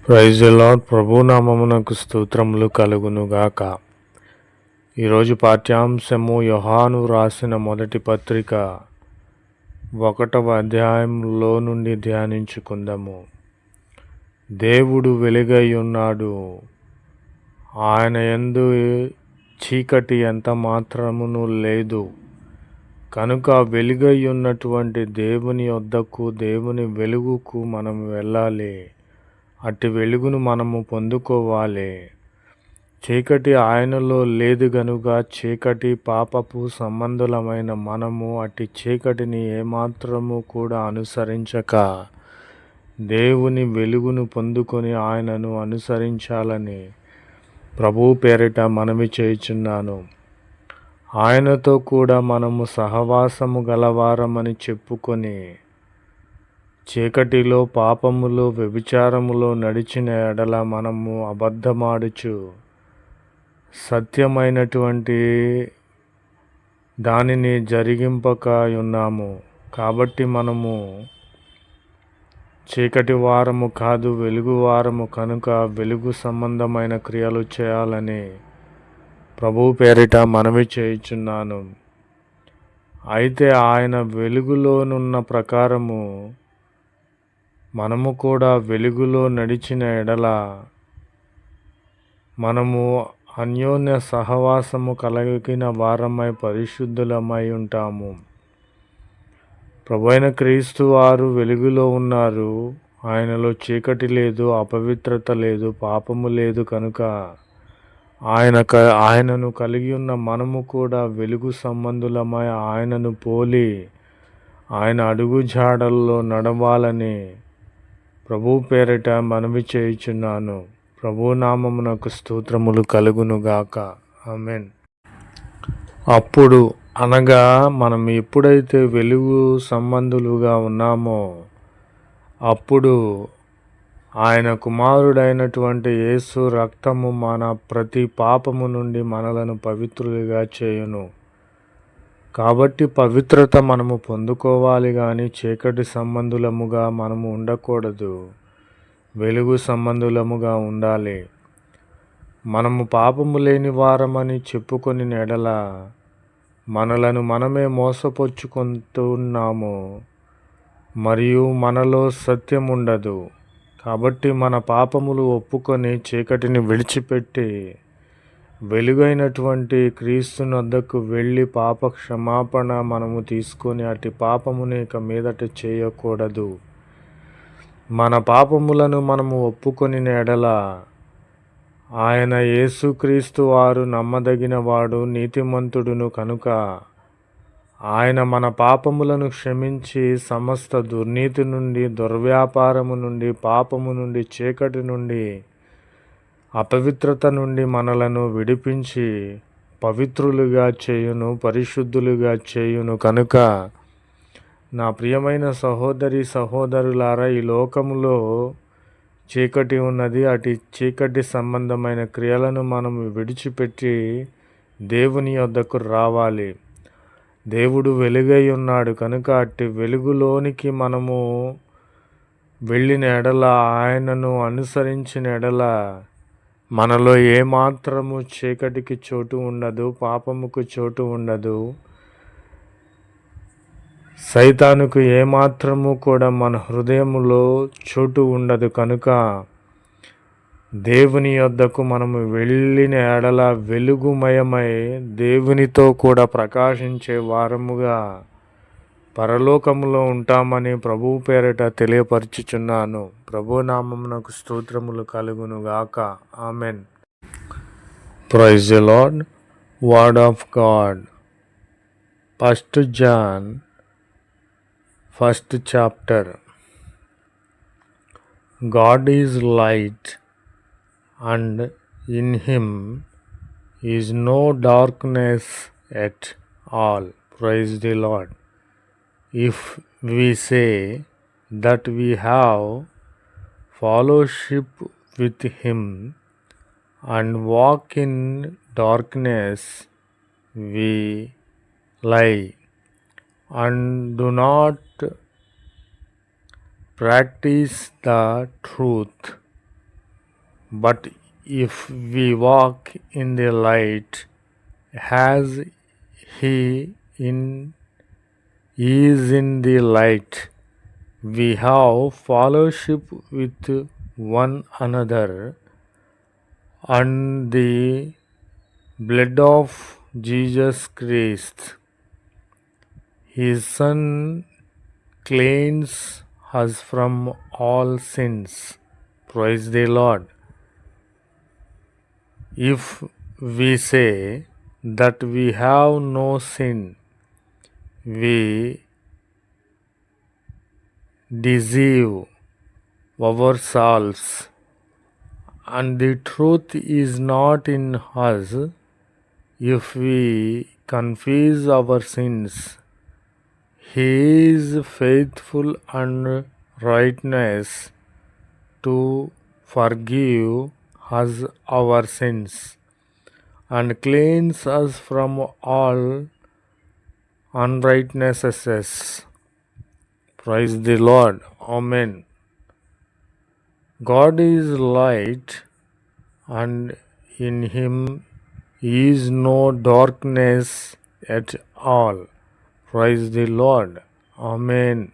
Praise the lord. ప్రభునామమునకు స్తోత్రములు కలుగునుగాక. ఈరోజు పాఠ్యాంశము యోహాను రాసిన మొదటి పత్రిక 1వ అధ్యాయంలో నుండి ధ్యానించుకుందాము. దేవుడు వెలుగై ఉన్నాడు, ఆయన యందు చీకటి ఎంత మాత్రమును లేదు. కనుక వెలుగై ఉన్నటువంటి దేవుని వద్దకు, దేవుని వెలుగుకు మనం వెళ్ళాలి. అట్టి వెలుగును మనము పొందుకోవాలి. చీకటి ఆయనలో లేదు గనుక చీకటి పాపపు సంబంధులమైన మనము అట్టి చీకటిని ఏమాత్రము కూడా అనుసరించక దేవుని వెలుగును పొందుకొని ఆయనను అనుసరించాలని ప్రభువు పేరిట మనవి చేయుచున్నాను. ఆయనతో కూడా మనము సహవాసము గలవారమని చెప్పుకొని చీకటిలో, పాపములో, వ్యభిచారములో నడిచిన ఎడల మనము అబద్ధమాడుచు సత్యమైనటువంటి దానిని జరిగింపక ఉన్నాము. కాబట్టి మనము చీకటి వారము కాదు, వెలుగు వారము కనుక వెలుగు సంబంధమైన క్రియలు చేయాలని ప్రభువు పేరిట మనవి చేయుచున్నాను. అయితే ఆయన వెలుగులోనున్న ప్రకారము మనము కూడా వెలుగులో నడిచిన ఎడల మనము అన్యోన్య సహవాసము కలిగిన వారమై పరిశుద్ధులమై ఉంటాము. ప్రభువైన క్రీస్తు వారు వెలుగులో ఉన్నారు. ఆయనలో చీకటి లేదు, అపవిత్రత లేదు, పాపము లేదు. కనుక ఆయనను కలిగి ఉన్న మనము కూడా వెలుగు సంబంధులమై ఆయనను పోలి ఆయన అడుగు జాడల్లో నడవాలని ప్రభు పేరిట మనవి చేయుచున్నాను. ప్రభు నామమునకు స్తోత్రములు కలుగునుగాక. ఆమేన్. అప్పుడు అనగా మనం ఎప్పుడైతే వెలుగు సంబంధులుగా ఉన్నామో అప్పుడు ఆయన కుమారుడైనటువంటి యేసు రక్తము మన ప్రతి పాపము నుండి మనలను పవిత్రులుగా చేయును. కాబట్టి పవిత్రత మనము పొందుకోవాలి కానీ చీకటి సంబంధులముగా మనము ఉండకూడదు, వెలుగు సంబంధులముగా ఉండాలి. మనము పాపము లేని వారమని చెప్పుకొని ఎడల మనలను మనమే మోసపుచ్చుకుంటున్నాము మరియు మనలో సత్యం ఉండదు. కాబట్టి మన పాపములు ఒప్పుకొని చీకటిని విడిచిపెట్టి వెలుగైనటువంటి క్రీస్తునొద్దకు వెళ్ళి పాప క్షమాపణ మనము తీసుకొని అట్టి పాపముని ఇక మీదట చేయకూడదు. మన పాపములను మనము ఒప్పుకొని ఎడల ఆయన యేసుక్రీస్తు వారు నమ్మదగిన వాడు, నీతిమంతుడును కనుక ఆయన మన పాపములను క్షమించి సమస్త దుర్నీతి నుండి, దుర్వ్యాపారము నుండి, పాపము నుండి, చీకటి నుండి, అపవిత్రత నుండి మనలను విడిపించి పవిత్రులుగా చేయును, పరిశుద్ధులుగా చేయును. కనుక నా ప్రియమైన సహోదరి సహోదరులారా, ఈ లోకములో చీకటి ఉన్నది. అటు చీకటి సంబంధమైన క్రియలను మనం విడిచిపెట్టి దేవుని యొద్దకు రావాలి. దేవుడు వెలుగై ఉన్నాడు కనుక అట్టి వెలుగులోనికి మనము వెళ్ళిన ఎడల, ఆయనను అనుసరించిన ఎడల మనలో ఏమాత్రము చీకటికి చోటు ఉండదు, పాపముకు చోటు ఉండదు, సైతానుకు ఏమాత్రము కూడా మన హృదయములో చోటు ఉండదు. కనుక దేవుని యొద్దకు మనము వెళ్ళిన ఎడల వెలుగుమయమై దేవునితో కూడా ప్రకాశించే వారముగా పరలోకములో ఉంటామని ప్రభువు పేరిట తెలియపరచుచున్నాను. ప్రభు నామమునకు స్తోత్రములు కలుగునుగాక. Amen. Praise the lord. Word of God. 1 John 1st chapter. God is light, and in him is no darkness at all. Praise the Lord. If we say that we have fellowship with him and walk in darkness, we lie and do not practice the truth. But if we walk in the light, as he is in the light, we have fellowship with one another, and the blood of Jesus Christ, his Son, cleanses us from all sins. Praise the Lord. If we say that we have no sin, we deceive ourselves, and the truth is not in us. If we confess our sins, He is faithful and righteous to forgive us our sins and cleanse us from all unrighteousness. Praise the Lord. Amen. God is light, and in him is no darkness at all. Praise the Lord. Amen.